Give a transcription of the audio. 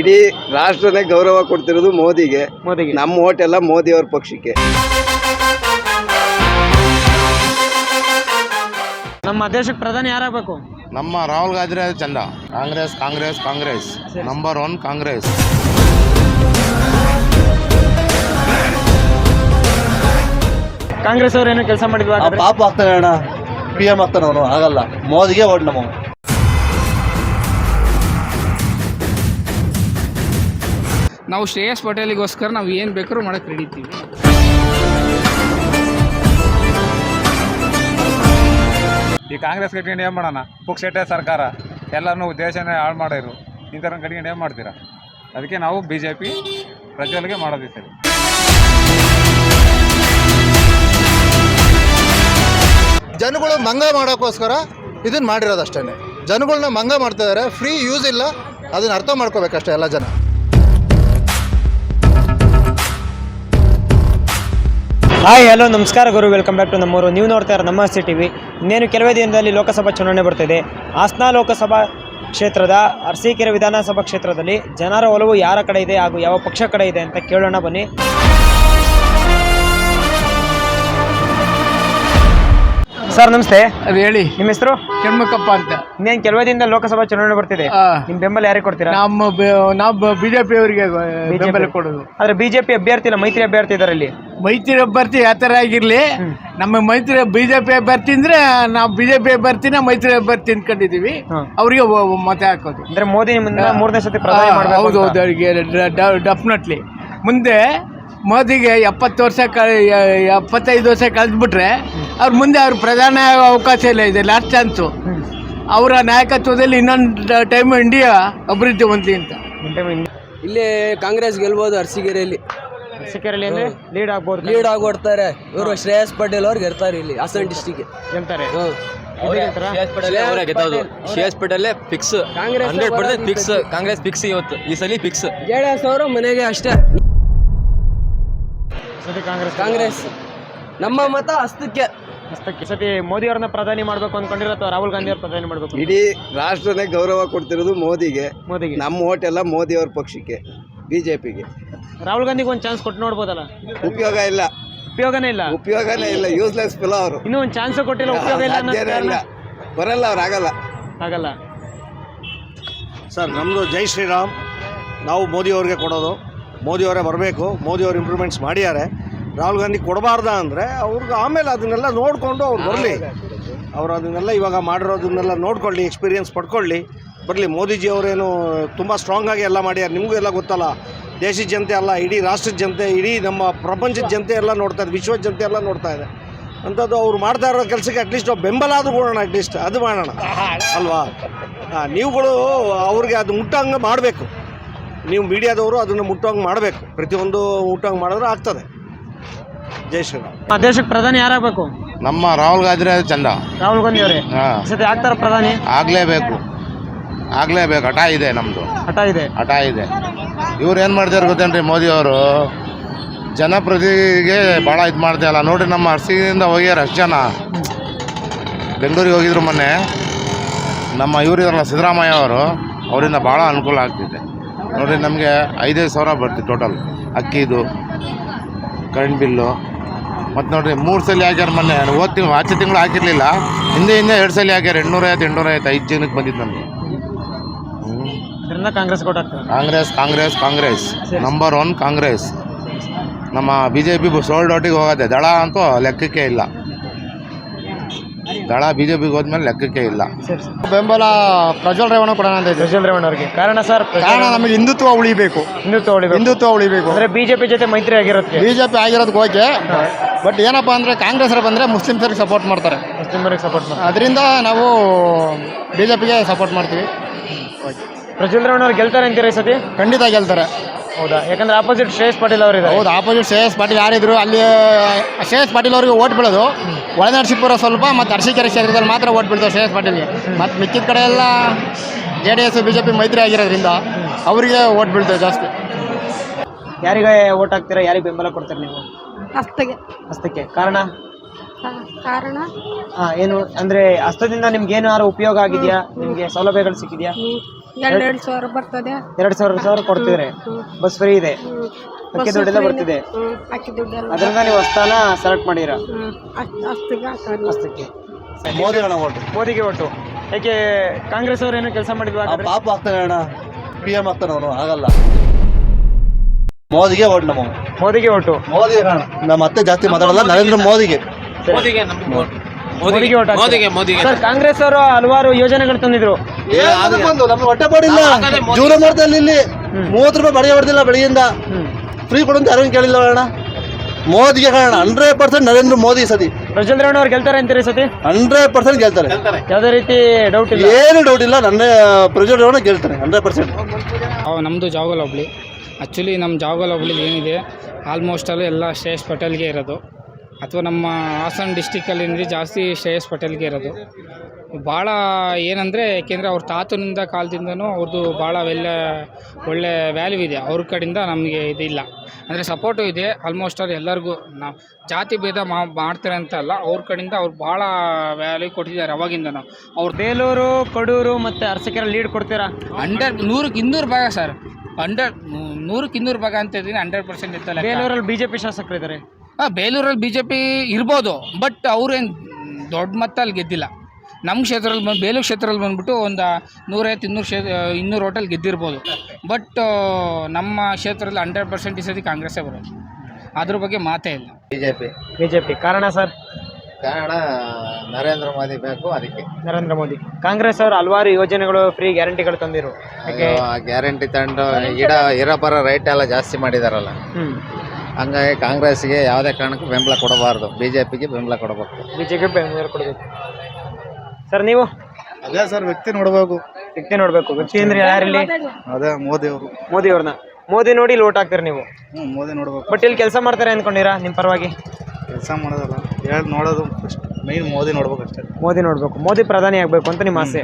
ಇಡೀ ರಾಷ್ಟ್ರನೇ ಗೌರವ ಕೊಡ್ತಿರೋದು ಮೋದಿಗೆ. ನಮ್ಮ ಓಟ್ ಎಲ್ಲ ಮೋದಿ ಅವ್ರ ಪಕ್ಷಕ್ಕೆ. ನಮ್ಮ ದೇಶಕ್ಕೆ ಪ್ರಧಾನಿ ಯಾರಾಗಬೇಕು? ನಮ್ಮ ರಾಹುಲ್ ಗಾಂಧಿ ಚಂದ. ಕಾಂಗ್ರೆಸ್ ಕಾಂಗ್ರೆಸ್ ಕಾಂಗ್ರೆಸ್ ನಂಬರ್ 1 ಕಾಂಗ್ರೆಸ್. ಕಾಂಗ್ರೆಸ್ ಅವ್ರು ಏನೋ ಕೆಲಸ ಮಾಡಿದ್ವಾ? ಪಾಪ ಆಗ್ತಾನೆ ಅಣ್ಣ, PM ಆಗ್ತಾನೆ ಅವನು. ಆಗಲ್ಲ, ಮೋದಿಗೆ ಓಟ್ ನಮ್ಮ. ನಾವು ಶ್ರೇಯಸ್ ಪಟೇಲಿಗೋಸ್ಕರ ನಾವು ಏನು ಬೇಕಾದ್ರೂ ಮಾಡಕ್ಕೆ ರೆಡಿ ಇದ್ದೀವಿ. ಈ ಕಾಂಗ್ರೆಸ್ ಕಟ್ಕೊಂಡು ಏನು ಮಾಡೋಣ? ಪುಕ್ಷಟೆ ಸರ್ಕಾರ ಎಲ್ಲನೂ ದೇಶನೇ ಹಾಳು ಮಾಡಿರು. ಈ ಥರ ಕಟ್ಕೊಂಡು ಏನು ಮಾಡ್ತೀರಾ? ಅದಕ್ಕೆ ನಾವು BJP ಪ್ರಜ್ವಲ್ಗೆ ಮಾಡೋದು ಸರಿ. ಜನಗಳು ಮಂಗ ಮಾಡೋಕ್ಕೋಸ್ಕರ ಇದನ್ನ ಮಾಡಿರೋದಷ್ಟೇ. ಜನಗಳನ್ನ ಮಂಗ ಮಾಡ್ತಾ ಇದ್ದಾರೆ, ಫ್ರೀ ಯೂಸ್ ಇಲ್ಲ, ಅದನ್ನ ಅರ್ಥ ಮಾಡ್ಕೋಬೇಕಷ್ಟೇ ಎಲ್ಲ ಜನ. ಹಾಯ್ ಹಲೋ ನಮಸ್ಕಾರ ಗುರು, ವೆಲ್ಕಮ್ ಬ್ಯಾಕ್ ಟು ನಮ್ಮೂರು. ನೀವು ನೋಡ್ತಾ ಇರೋ ನಮ್ಮ SC TV. ಇನ್ನೇನು ಕೆಲವೇ ದಿನದಲ್ಲಿ ಲೋಕಸಭಾ ಚುನಾವಣೆ ಬರ್ತಿದೆ. ಹಾಸನ ಲೋಕಸಭಾ ಕ್ಷೇತ್ರದ ಅರಸೀಕೆರೆ ವಿಧಾನಸಭಾ ಕ್ಷೇತ್ರದಲ್ಲಿ ಜನರ ಒಲವು ಯಾರ ಕಡೆ ಇದೆ ಹಾಗೂ ಯಾವ ಪಕ್ಷ ಕಡೆ ಇದೆ ಅಂತ ಕೇಳೋಣ ಬನ್ನಿ. ಸರ್ ನಮಸ್ತೆ. ಅದು ಹೇಳಿ. ನಿಮ್ಮ ಹೆಸರು? ಷಣ್ಮುಖಪ್ಪ ಅಂತ. ಇನ್ನೇನು ಕೆಲವೇ ದಿನದಲ್ಲಿ ಲೋಕಸಭಾ ಚುನಾವಣೆ ಬರ್ತಿದೆ. ನಿಮ್ಮ ಬೆಂಬಲ ಯಾರಿಗೆ ಕೊಡ್ತೀರಾ? ನಾವು BJP ಅವರಿಗೆ ಬೆಂಬಲ ಕೊಡೋದು. ಆದರೆ BJP ಅಭ್ಯರ್ಥಿ ಇಲ್ಲ, ಮೈತ್ರಿ ಅಭ್ಯರ್ಥಿ ಇದ್ದಾರೆ. ಇಲ್ಲಿ ಮೈತ್ರಿ ಅಭ್ಯರ್ಥಿ ಯಾವ ಥರ ಆಗಿರಲಿ, ನಮ್ಮ ಮೈತ್ರಿ BJP ಅಭ್ಯರ್ಥಿ ಅಂದರೆ ನಾವು BJP ಅಭ್ಯರ್ಥಿನ ಮೈತ್ರಿ ಅಭ್ಯರ್ಥಿ ಅಂದ್ಕೊಂಡಿದ್ದೀವಿ. ಅವರಿಗೆ ಮತ ಹಾಕೋದು. ಅಂದರೆ ಮೋದಿ ಮೂರನೇ ಸತಿ ಪ್ರಧಾನಿ ಮಾಡಬೇಕು. ಹೌದು ಹೌದು, ಅವರಿಗೆ ಡೆಫಿನೆಟ್ಲಿ. ಮುಂದೆ ಮೋದಿಗೆ 75 ವರ್ಷ ಕಳೆದ್ಬಿಟ್ರೆ ಅವ್ರ ಮುಂದೆ ಅವ್ರ ಪ್ರಧಾನ ಅವಕಾಶ ಇಲ್ಲ, ಇದೆ ಲಾಸ್ಟ್ ಚಾನ್ಸು. ಅವರ ನಾಯಕತ್ವದಲ್ಲಿ ಇನ್ನೊಂದು ಟೈಮ್ ಇಂಡಿಯಾ ಅಭಿವೃದ್ಧಿ ಹೊಂದಲಿ ಅಂತ. ಇಲ್ಲಿ ಕಾಂಗ್ರೆಸ್ ಗೆಲ್ಬೋದು. ಅರಸೀಕೆರೆಯಲ್ಲಿ ಲೀಡ್ ಆಗ್ಬೋದು, ಲೀಡ್ ಆಗೋಡ್ತಾರೆ. ಇವರು ಶ್ರೇಯಸ್ ಪಟೇಲ್ ಅವ್ರು ಗೆಲ್ತಾರೆ. ಇಲ್ಲಿ ಹಾಸನ ಡಿಸ್ಟಿಕ್ ಗೆಲ್ತಾರೆ. Shreyas Patel fix, 100% fix. Congress fix ಇವತ್ತು, ಈ ಸಲ ಫಿಕ್ಸ್. JDS ಅವರು ಮನೆಗೆ ಅಷ್ಟೇ. ಕಾಂಗ್ರೆಸ್ ನಮ್ಮ ಮತ ಹಸ್ತಕ್ಕೆ. ಸತಿ ಮೋದಿ ಅವ್ರನ್ನ ಪ್ರಧಾನಿ ಮಾಡ್ಬೇಕು ಅನ್ಕೊಂಡಿರೋ ಅಥವಾ ರಾಹುಲ್ ಗಾಂಧಿ ಅವ್ರ ಪ್ರಧಾನಿ ಮಾಡ್ಬೇಕು? ಇಡೀ ರಾಷ್ಟ್ರನೇ ಗೌರವ ಕೊಡ್ತಿರೋದು ಮೋದಿಗೆ. ನಮ್ಮ ಓಟ್ ಎಲ್ಲ ಮೋದಿ ಅವ್ರ ಪಕ್ಷಕ್ಕೆ, BJPಗೆ. ರಾಹುಲ್ ಗಾಂಧಿಗೆ ಒಂದು ಚಾನ್ಸ್ ಕೊಟ್ಟು ನೋಡ್ಬೋದಲ್ಲ? ಉಪಯೋಗನೇ ಇಲ್ಲ, ಯೂಸ್ಲೆಸ್ ಫೆಲೋ ಅವರು. ಇನ್ನೂ ಒಂದು ಚಾನ್ಸ್ ಕೊಟ್ಟಿಲ್ಲ, ಉಪಯೋಗ ಇಲ್ಲ, ಬರಲ್ಲ, ಅವ್ರು ಆಗಲ್ಲ. ಸರ್, ನಮ್ಮದು ಜೈ ಶ್ರೀರಾಮ್. ನಾವು ಮೋದಿ ಅವ್ರಿಗೆ ಕೊಡೋದು. ಮೋದಿ ಅವರೇ ಬರಬೇಕು. ಮೋದಿ ಅವರು ಇಂಪ್ರೂವ್ಮೆಂಟ್ಸ್ ಮಾಡಿದ್ದಾರೆ. ರಾಹುಲ್ ಗಾಂಧಿ ಕೊಡಬಾರ್ದ ಅಂದರೆ ಅವ್ರಿಗೆ ಆಮೇಲೆ ಅದನ್ನೆಲ್ಲ ನೋಡಿಕೊಂಡು ಅವ್ರು ಬರಲಿ. ಅವರು ಅದನ್ನೆಲ್ಲ ಇವಾಗ ಮಾಡಿರೋದನ್ನೆಲ್ಲ ನೋಡ್ಕೊಳ್ಳಿ, ಎಕ್ಸ್ಪೀರಿಯನ್ಸ್ ಪಡ್ಕೊಳ್ಳಿ, ಬರಲಿ. ಮೋದಿಜಿ ಅವರೇನು ತುಂಬ ಸ್ಟ್ರಾಂಗಾಗಿ ಎಲ್ಲ ಮಾಡ್ಯಾರ. ನಿಮಗೂ ಎಲ್ಲ ಗೊತ್ತಲ್ಲ, ದೇಶದ ಜನತೆ ಅಲ್ಲ, ಇಡೀ ರಾಷ್ಟ್ರದ ಜನತೆ, ಇಡೀ ನಮ್ಮ ಪ್ರಪಂಚದ ಜನತೆ ಎಲ್ಲ ನೋಡ್ತಾ ಇದೆ, ವಿಶ್ವದ ಜನತೆ ಎಲ್ಲ ನೋಡ್ತಾ ಇದೆ. ಅಂಥದ್ದು ಅವ್ರು ಮಾಡ್ತಾ ಇರೋ ಕೆಲಸಕ್ಕೆ ಅಟ್ಲೀಸ್ಟ್ ಬೆಂಬಲ ಆದರೂ ಕೊಡೋಣ, ಅಟ್ಲೀಸ್ಟ್ ಅದು ಮಾಡೋಣ ಅಲ್ವಾ? ನೀವುಗಳು ಅವ್ರಿಗೆ ಅದು ಮುಟ್ಟಂಗೆ ಮಾಡಬೇಕು. ನೀವು ಮೀಡಿಯಾದವರು ಅದನ್ನು ಮುಟ್ಟೋಂಗೆ ಮಾಡಬೇಕು. ಪ್ರತಿಯೊಂದು ಮುಟ್ಟೋಂಗೆ ಮಾಡಿದ್ರೆ ಆಗ್ತದೆ. ಜೈ ಶ್ರೀರಾಮ್. ದೇಶಕ್ಕೆ ಪ್ರಧಾನಿ ಯಾರಾಗಬೇಕು? ನಮ್ಮ ರಾಹುಲ್ ಗಾಂಧಿ ಚಂದ. ರಾಹುಲ್ ಗಾಂಧಿ ಅವರೇ ಸತಿ ಆಗ್ತಾರ ಪ್ರಧಾನಿ? ಆಗಲೇಬೇಕು. ಹಠ ಇದೆ, ನಮ್ಮದು ಹಠ ಇದೆ. ಇವ್ರು ಏನು ಮಾಡ್ತಾರೆ ಗೊತ್ತೇನ್ರಿ? ಮೋದಿ ಅವರು ಜನಪ್ರತಿನಿಧಿಗೆ ಭಾಳ ಇದು ಮಾಡ್ತಾಯಿಲ್ಲ ನೋಡಿರಿ. ನಮ್ಮ ಅರಸೀಕೆರೆಯಿಂದ ಹೋಗ್ಯಾರ ಅಷ್ಟು ಜನ, ಬೆಂಗಳೂರಿಗೆ ಹೋಗಿದ್ರು ಮೊನ್ನೆ. ನಮ್ಮ ಇವರಿದಾರಲ್ಲ ಸಿದ್ದರಾಮಯ್ಯ ಅವರು, ಅವರಿಂದ ಭಾಳ ಅನುಕೂಲ ಆಗ್ತಿದೆ ನೋಡಿರಿ. ನಮಗೆ 5,000 ಸಾವಿರ ಬರ್ತೀವಿ ಟೋಟಲ್. ಅಕ್ಕಿದು, ಕರೆಂಟ್ ಬಿಲ್ಲು, ಮತ್ತು ನೋಡಿರಿ 3 ಸಲ ಹಾಕ್ಯಾರ ಮೊನ್ನೆ. ಆಚೆ ತಿಂಗಳು ಹಾಕಿರಲಿಲ್ಲ, ಹಿಂದೆ 2 ಸಲ ಹಾಕ್ಯಾರ. 850 5 ಜನಕ್ಕೆ ಬಂದಿದ್ದು ನಮಗೆ. ಕಾಂಗ್ರೆಸ್ ಕಾಂಗ್ರೆಸ್ ನಂಬರ್ 1 ಕಾಂಗ್ರೆಸ್. ನಮ್ಮ BJP ಸೋಲ್ಡ್ ಔಟಿಗೆ ಹೋಗೋದೆ. ದಳ ಅಂತೂ ಲೆಕ್ಕಕ್ಕೆ ಇಲ್ಲ. ದಳ BJPಗೆ ಹೋದ್ಮೇಲೆ ಲೆಕ್ಕಕ್ಕೆ ಇಲ್ಲ. ಬೆಂಬಲ ಪ್ರಜ್ವಲ್ ರೇವಣ್ಣ ಕೊಡೋಣ ಅಂತ ಇದೆ. ಪ್ರಜ್ವಲ್ ರೇವಣ್ಣ ಅವರಿಗೆ ಕಾರಣ ಸರ್? ಕಾರಣ ನಮಗೆ ಹಿಂದುತ್ವ ಉಳಿಬೇಕು. ಅಂದರೆ BJP ಜೊತೆ ಮೈತ್ರಿ ಆಗಿರುತ್ತೆ. BJP ಆಗಿರೋದಕ್ಕೆ ಓಕೆ, ಬಟ್ ಏನಪ್ಪ ಅಂದರೆ ಕಾಂಗ್ರೆಸ್ ಬಂದರೆ ಮುಸ್ಲಿಮ್ಸರಿಗೆ ಸಪೋರ್ಟ್ ಮಾಡ್ತಾರೆ. ಅದರಿಂದ ನಾವು BJPಗೆ ಸಪೋರ್ಟ್ ಮಾಡ್ತೀವಿ. ಪ್ರಜ್ವಲ್ ರೇವಣ್ಣ ಅವ್ರು ಗೆಲ್ತಾರೆ ಅಂತೀರಾ ಈ ಸತಿ? ಖಂಡಿತ ಗೆಲ್ತಾರೆ. ಹೌದಾ? ಯಾಕಂದ್ರೆ ಆಪೋಸಿಟ್ ಶ್ರೇಯಸ್ ಪಾಟೀಲ್ ಅವರಿದ್ದಾರೆ. ಹೌದು, ಆಪೋಸಿಟ್ ಶ್ರೇಯಸ್ ಪಾಟೀಲ್ ಯಾರಿದ್ರು ಅಲ್ಲಿ, ಶ್ರೇಯಸ್ ಪಾಟೀಲ್ ಅವರಿಗೆ ಓಟ್ ಬೀಳೋದು ಒಳನರಸೀಪುರ ಸ್ವಲ್ಪ, ಮತ್ತು ಅರಸೀಕೆರೆ ಕ್ಷೇತ್ರದಲ್ಲಿ ಮಾತ್ರ ಓಟ್ ಬೀಳ್ತಾರೆ ಶ್ರೇಯಸ್ ಪಾಟೀಲ್ಗೆ. ಮತ್ತು ಮಿಕ್ಕಿದ ಕಡೆ ಎಲ್ಲ JDS BJP ಮೈತ್ರಿ ಆಗಿರೋದ್ರಿಂದ ಅವರಿಗೆ ಓಟ್ ಬೀಳ್ತೇವೆ ಜಾಸ್ತಿ. ಯಾರಿಗೆ ಓಟ್ ಹಾಕ್ತೀರಾ? ಯಾರಿಗೆ ಬೆಂಬಲ ಕೊಡ್ತಾರೆ ನೀವು? ಹಸ್ತಕ್ಕೆ. ಕಾರಣ ಏನು ಅಂದರೆ ಹಸ್ತದಿಂದ ನಿಮ್ಗೆ ಏನಾದ್ರು ಉಪಯೋಗ ಆಗಿದೆಯಾ? ನಿಮಗೆ ಸೌಲಭ್ಯಗಳು ಸಿಕ್ಕಿದೆಯಾ? ಎರಡು ಸಾವಿರ ಬರ್ತದೆ. 2,000 ಕೊಡ್ತಿದ್ರೆ ಬಸ್ ಫ್ರೀ ಇದೆ, ಅಕ್ಕಿ ದುಡ್ಡೆಲ್ಲ ಬರ್ತಿದೆ. ಅಕ್ಕಿ ದುಡ್ಡೆಲ್ಲ ಅದರಿಂದ ನೀವು ಹೊಸ್ತಾನ ಸೆಲೆಕ್ಟ್ ಮಾಡಿರ ಅಷ್ಟಕ್ಕೆ ಮೋದಿ ಅಣ್ಣ ಓಟು. ಮೋದಿಗೆ ಒಟ್ಟು. ಯಾಕೆ ಕಾಂಗ್ರೆಸ್ ಅವ್ರು ಏನು ಕೆಲಸ ಮಾಡಿಲ್ವಾ? ಪಾಪ ಆಗ್ತಾನೆ ಅಣ್ಣ, PM ಆಗ್ತಾನೆ ಅವನು, ಆಗಲ್ಲ. ಮೋದಿಗೆ ಓಟ್ ನಮ್ಮ ಮೋದಿಗೆ ಒಟ್ಟು. ಮೋದಿ ಅಣ್ಣ, ನಮ್ಮ ಮತ್ತೆ ಜಾಸ್ತಿ ಮಾತಾಡಲ್ಲ, ನರೇಂದ್ರ ಮೋದಿಗೆ. ಮೋದಿಗೆ ಒಟ್ಟು ಸರ್. ಕಾಂಗ್ರೆಸ್ ಅವರು ಹಲವಾರು ಯೋಜನೆಗಳು ತಂದಿದ್ರು. ನಮ್ಗೆ ಹೊಟ್ಟೆ ಪಾಡಿಲ್ಲ, ಜೀವನ ಮಾಡ್ತಾ ಇಲ್ಲ ಇಲ್ಲಿ. 30 ರೂಪಾಯಿ ಬಡಿಗೆ ಹೊಡೆದಿಲ್ಲ ಬೆಳಗ್ಗೆಯಿಂದ. ಫ್ರೀ ಕೊಡಂತ ಯಾರು ಕೇಳಿಲ್ಲ ಅಣ್ಣ. ಮೋದಿಗೆ ಕಾರಣ 100% ನರೇಂದ್ರ ಮೋದಿ ಸತಿ. ಪ್ರಜ್ವಲ್ ಅವ್ರು ಗೆಲ್ತಾರೆ ಅಂತೀರಿ ಸತಿ? 100% ಗೆಲ್ತಾರೆ, ಯಾವುದೇ ರೀತಿ ಡೌಟ್ ಇಲ್ಲ, ಏನು ಡೌಟ್ ಇಲ್ಲ. ನನ್ನ ಪ್ರಜ್ವಲ್ ರೇವಣ್ಣ ಗೆಲ್ತಾರೆ 100%. ನಮ್ಮದು ಜಾವಗಲ್ ಹೋಬಳಿ. ಆ್ಯಕ್ಚುಲಿ ನಮ್ಮ ಜಾವಗಲ್ ಹೋಬಳಿಲಿ ಏನಿದೆ ಆಲ್ಮೋಸ್ಟ್ ಅಲ್ಲಿ ಎಲ್ಲ ಶ್ರೇಯಸ್ ಪಟೇಲ್ಗೆ ಇರೋದು, ಅಥವಾ ನಮ್ಮ ಹಾಸನ ಡಿಸ್ಟಿಕಲ್ಲಿ ಏನಿದೆ ಜಾಸ್ತಿ ಶ್ರೇಯಸ್ ಪಟೇಲ್ಗೆ ಇರೋದು. ಭಾಳ ಏನಂದರೆ ಏಕೆಂದರೆ ಅವ್ರ ತಾತನಿಂದ ಕಾಲದಿಂದನೂ ಅವ್ರದ್ದು ಭಾಳ ಒಳ್ಳೆ ವ್ಯಾಲ್ಯೂ ಇದೆ. ಅವ್ರ ಕಡೆಯಿಂದ ನಮಗೆ ಇದಿಲ್ಲ ಅಂದರೆ ಸಪೋರ್ಟು ಇದೆ. ಆಲ್ಮೋಸ್ಟ್ ಅಲ್ಲಿ ಎಲ್ಲರಿಗೂ ನಾವು ಜಾತಿ ಭೇದ ಮಾಡ್ತಾರೆ ಅಂತ ಅಲ್ಲ, ಅವ್ರ ಕಡೆಯಿಂದ ಅವ್ರು ಭಾಳ ವ್ಯಾಲ್ಯೂ ಕೊಟ್ಟಿದ್ದಾರೆ ಅವಾಗಿಂದನೂ. ಅವ್ರು ಬೇಲೂರು, ಕಡೂರು ಮತ್ತು ಅರಸೀಕೆರೆ ಲೀಡ್ ಕೊಡ್ತೀರಾ? 100ಕ್ಕೆ 200 ಭಾಗ ಸರ್. 100ಕ್ಕೆ 200 ಭಾಗ ಅಂತ ಇದ್ದೀನಿ. 100% ಇರ್ತಲ್ಲ. ಬೇಲೂರಲ್ಲಿ BJP ಶಾಸಕರಿದ್ದಾರೆ. ಬೇಲೂರಲ್ಲಿ BJP ಇರ್ಬೋದು, ಬಟ್ ಅವ್ರೇನು ದೊಡ್ಡ ಮಟ್ಟಲ್ಲಿ ಗೆದ್ದಿಲ್ಲ. ನಮ್ಮ ಕ್ಷೇತ್ರದಲ್ಲಿ ಬೇಲೂರು ಕ್ಷೇತ್ರದಲ್ಲಿ ಬಂದುಬಿಟ್ಟು ಒಂದು 150-200 ಓಟಲ್ಲಿ ಗೆದ್ದಿರ್ಬೋದು. ಬಟ್ ನಮ್ಮ ಕ್ಷೇತ್ರದಲ್ಲಿ 100% ಈ ಸತಿ ಕಾಂಗ್ರೆಸ್ಸೇ ಬರೋದು, ಅದ್ರ ಬಗ್ಗೆ ಮಾತೇ ಇಲ್ಲ. BJP ಕಾರಣ ಸರ್? ಕಾರಣ ನರೇಂದ್ರ ಮೋದಿ ಬೇಕು, ಅದಕ್ಕೆ. ನರೇಂದ್ರ ಮೋದಿ. ಕಾಂಗ್ರೆಸ್ ಅವರು ಹಲವಾರು ಯೋಜನೆಗಳು, ಫ್ರೀ ಗ್ಯಾರಂಟಿಗಳು ತಂದಿರು. ಗ್ಯಾರಂಟಿ ತಂದು ಇರಬರ ರೈಟ್ ಎಲ್ಲ ಜಾಸ್ತಿ ಮಾಡಿದಾರಲ್ಲ, ಹಂಗಾಗಿ ಕಾಂಗ್ರೆಸ್ಗೆ ಯಾವುದೇ ಕಾರಣಕ್ಕೂ ಬೆಂಬಲ ಕೊಡಬಾರ್ದು, BJPಗೆ ಬೆಂಬಲ ಕೊಡಬೇಕು. BJP ಬೆಂಬಲ ಕೊಡಬೇಕು. ಸರ್ ನೀವು? ಅದೇ ಸರ್, ವ್ಯಕ್ತಿ ನೋಡಬೇಕು. ವ್ಯಕ್ತಿ ನೋಡಬೇಕು. ವ್ಯಕ್ತಿ ಅಂದ್ರೆ ಯಾರಿಲ್ಲಿ? ಅದೇ ಮೋದಿ ಅವರು. ಮೋದಿ ಅವ್ರನ್ನ ಮೋದಿ ನೋಡಿ ಲೋಟ್ ಹಾಕ್ತೀರಿ ನೀವು? ಮೋದಿ ನೋಡ್ಬೇಕು. ಬಟ್ ಇಲ್ಲಿ ಕೆಲಸ ಮಾಡ್ತಾರೆ ಅನ್ಕೊಂಡಿರಾ ನಿಮ್ಮ ಪರವಾಗಿ? ಕೆಲಸ ಮಾಡೋದಲ್ಲ, ನೋಡೋದು ಫಸ್ಟ್ ಮೈನ್ ಮೋದಿ ನೋಡ್ಬೇಕು ಅಷ್ಟೇ. ಮೋದಿ ನೋಡ್ಬೇಕು, ಮೋದಿ ಪ್ರಧಾನಿ ಆಗ್ಬೇಕು ಅಂತ ನಿಮ್ಮ ಆಸೆ.